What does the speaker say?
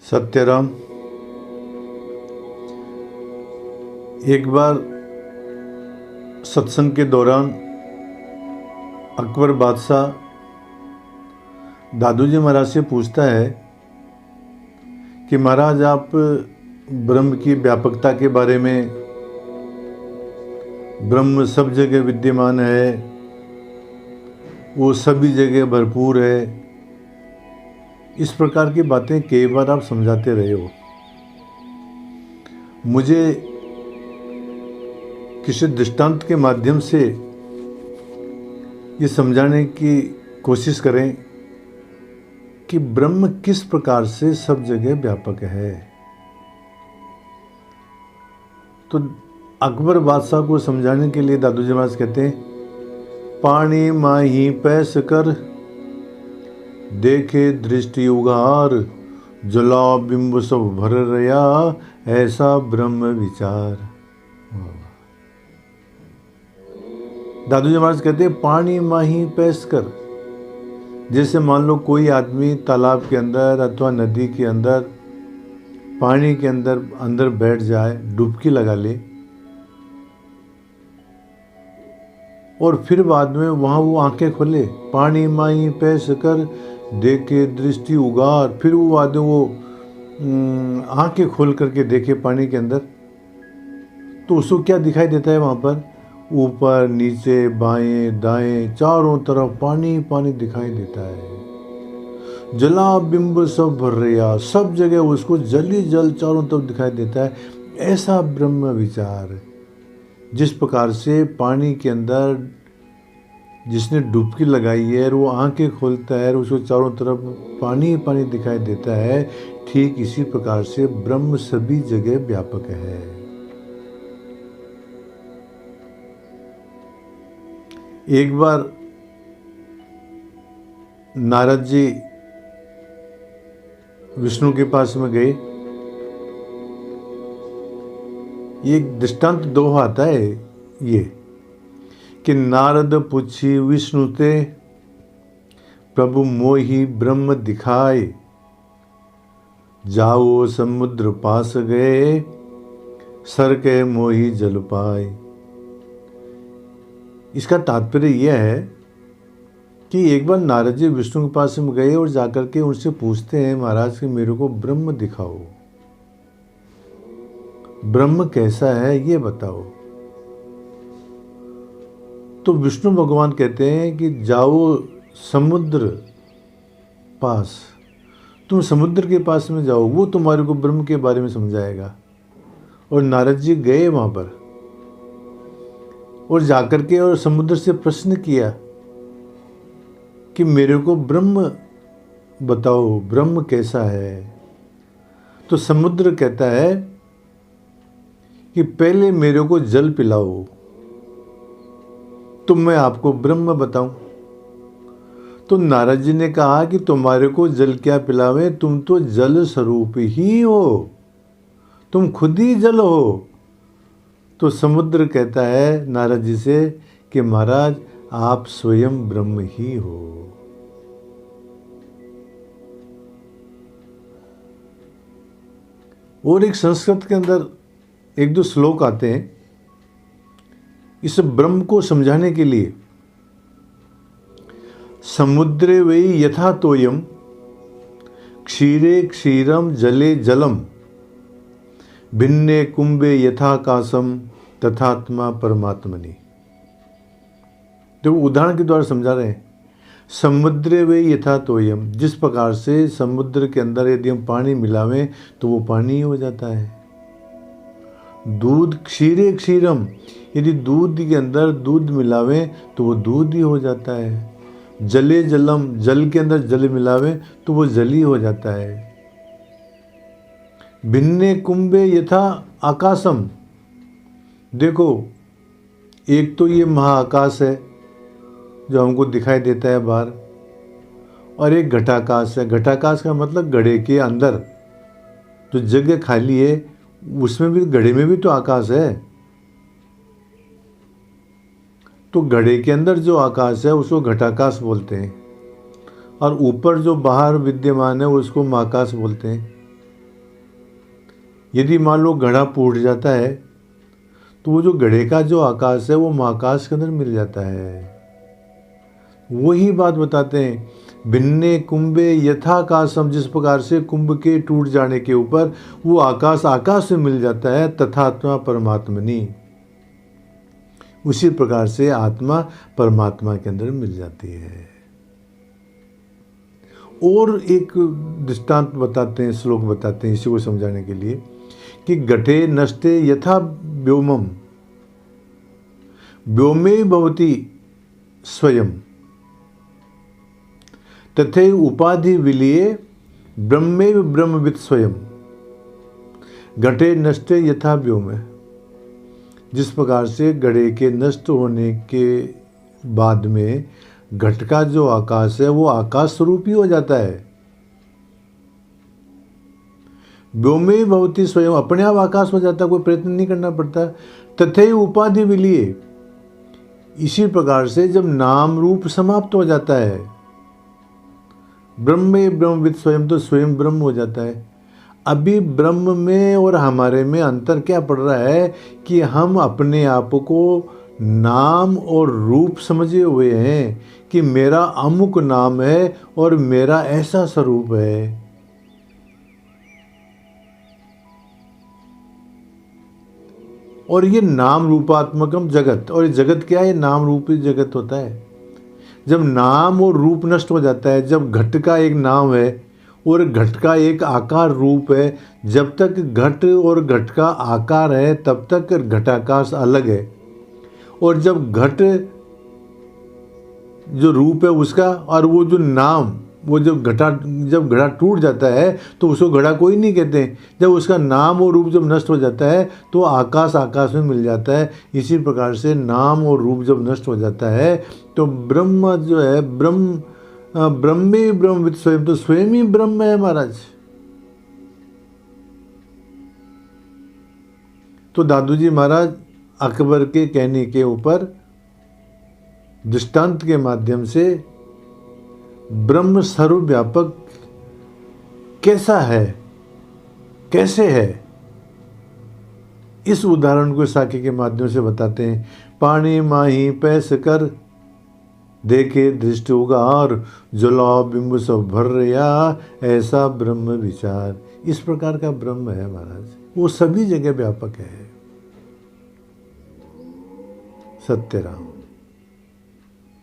सत्यराम। एक बार सत्संग के दौरान अकबर बादशाह दादू जी महाराज से पूछता है कि महाराज आप ब्रह्म की व्यापकता के बारे में, ब्रह्म सब जगह विद्यमान है, वो सभी जगह भरपूर है, इस प्रकार की बातें कई बार आप समझाते रहे हो। मुझे किसी दृष्टांत के माध्यम से ये समझाने की कोशिश करें कि ब्रह्म किस प्रकार से सब जगह व्यापक है। तो अकबर बादशाह को समझाने के लिए दादू जी महाराज कहते हैं, पानी माही पैस कर देखे दृष्टि उगार, जला बिंब सब भर रया ऐसा ब्रह्म विचार। दादू जी महाराज कहते हैं पानी माही पैस कर। जैसे मान लो कोई आदमी तालाब के अंदर अथवा नदी के अंदर पानी के अंदर बैठ जाए, डुबकी लगा ले और फिर बाद में वहाँ वो आंखें खोले, पानी माही पैस कर देखे दृष्टि उगार, फिर वो आदमी वो आंखें खोल करके देखे पानी के अंदर, तो उसको क्या दिखाई देता है? वहाँ पर ऊपर नीचे बाएं दाएं चारों तरफ पानी पानी दिखाई देता है। जला बिंब सब भर रहा, सब जगह उसको जल ही जल चारों तरफ दिखाई देता है। ऐसा ब्रह्म विचार, जिस प्रकार से पानी के अंदर जिसने डुबकी लगाई है और वो आंखें खोलता है और उसको चारों तरफ पानी पानी दिखाई देता है, ठीक इसी प्रकार से ब्रह्म सभी जगह व्यापक है। एक बार नारद जी विष्णु के पास में गए। ये दृष्टांत दोहा आता है ये कि नारद पूछी विष्णु ते, प्रभु मोहि ब्रह्म दिखाए, जाओ समुद्र पास गए, सर के मोहि जल पाए। इसका तात्पर्य यह है कि एक बार नारद जी विष्णु के पास में गए और जाकर के उनसे पूछते हैं, महाराज कि मेरे को ब्रह्म दिखाओ, ब्रह्म कैसा है ये बताओ। तो विष्णु भगवान कहते हैं कि जाओ समुद्र पास, तुम समुद्र के पास में जाओ, वो तुम्हारे को ब्रह्म के बारे में समझाएगा। और नारद जी गए वहां पर और जाकर के और समुद्र से प्रश्न किया कि मेरे को ब्रह्म बताओ, ब्रह्म कैसा है। तो समुद्र कहता है कि पहले मेरे को जल पिलाओ, तो मैं आपको ब्रह्म बताऊं। तो नारद जी ने कहा कि तुम्हारे को जल क्या पिलावे, तुम तो जल स्वरूप ही हो, तुम खुद ही जल हो। तो समुद्र कहता है नारद जी से कि महाराज आप स्वयं ब्रह्म ही हो। और एक संस्कृत के अंदर एक दो श्लोक आते हैं इस ब्रह्म को समझाने के लिए। समुद्रे वै यथा तोयम, क्षीरे क्षीरम जले जलम, भिन्ने कुंभे यथाकाशम तथात्मा परमात्मनि। तो उदाहरण के द्वारा समझा रहे हैं, समुद्रे वे यथा तोयम, जिस प्रकार से समुद्र के अंदर यदि हम पानी मिलावें तो वो पानी ही हो जाता है। दूध क्षीरे क्षीरम, यदि दूध के अंदर दूध मिलावें तो वो दूध ही हो जाता है। जले जलम, जल के अंदर जल मिलावें तो वो जल ही हो जाता है। भिन्ने कुंभे यथा आकाशम, देखो एक तो ये महाआकाश है जो हमको दिखाई देता है बाहर, और एक घटाकाश है। घटाकाश का मतलब घड़े के अंदर जो जगह खाली है उसमें भी, घड़े में भी तो आकाश है। तो घड़े के अंदर जो आकाश है उसको घटाकाश बोलते हैं, और ऊपर जो बाहर विद्यमान है उसको महाकाश बोलते हैं। यदि मान लो घड़ा फूट जाता है तो वो जो घड़े का जो आकाश है वो महाकाश के अंदर मिल जाता है। वही बात बताते हैं, भिन्ने कुंभे यथाकाशम, जिस प्रकार से कुंभ के टूट जाने के ऊपर वो आकाश आकाश में मिल जाता है, तथात्मा परमात्मनि, उसी प्रकार से आत्मा परमात्मा के अंदर मिल जाती है। और एक दृष्टांत बताते हैं, श्लोक बताते हैं इसी को समझाने के लिए कि घटे नष्टे यथा व्योमम व्योमे भवति स्वयं तथे उपाधि विलीये ब्रह्मेव ब्रह्मविद स्वयं। घटे नष्टे यथा व्योम, जिस प्रकार से घड़े के नष्ट होने के बाद में घट का जो आकाश है वो आकाश स्वरूप ही हो जाता है। व्योमे भवति स्वयं, अपने आप आकाश हो जाता, कोई प्रयत्न नहीं करना पड़ता। तथे उपाधि विलीये, इसी प्रकार से जब नाम रूप समाप्त हो जाता है, ब्रह्मे ब्रह्मविद स्वयं, तो स्वयं ब्रह्म हो जाता है। अभी ब्रह्म में और हमारे में अंतर क्या पड़ रहा है कि हम अपने आप को नाम और रूप समझे हुए हैं कि मेरा अमुक नाम है और मेरा ऐसा स्वरूप है। और ये नाम रूपात्मकम जगत, और ये जगत क्या है? नाम रूपी जगत होता है। जब नाम और रूप नष्ट हो जाता है, जब घट का एक नाम है और घट का एक आकार रूप है, जब तक घट और घट का आकार है तब तक घटाकाश अलग है। और जब घट जो रूप है उसका और वो जो नाम, वो जब घड़ा टूट जाता है तो उसको घड़ा कोई नहीं कहते। जब उसका नाम और रूप जब नष्ट हो जाता है तो आकाश आकाश में मिल जाता है। इसी प्रकार से नाम और रूप जब नष्ट हो जाता है तो ब्रह्म जो है, ब्रह्मे ब्रह्मविद स्वयं, तो स्वयं ही ब्रह्म है महाराज। तो दादू जी महाराज अकबर के कहने के ऊपर दृष्टांत के माध्यम से ब्रह्म सर्वव्यापक कैसा है, कैसे है, इस उदाहरण को साखी के माध्यम से बताते हैं। पानी माही पैस कर देखे दृष्टि उगार, जला बिंब सब भर रया, ऐसा ब्रह्म विचार। इस प्रकार का ब्रह्म है महाराज, वो सभी जगह व्यापक है। सत्यराम।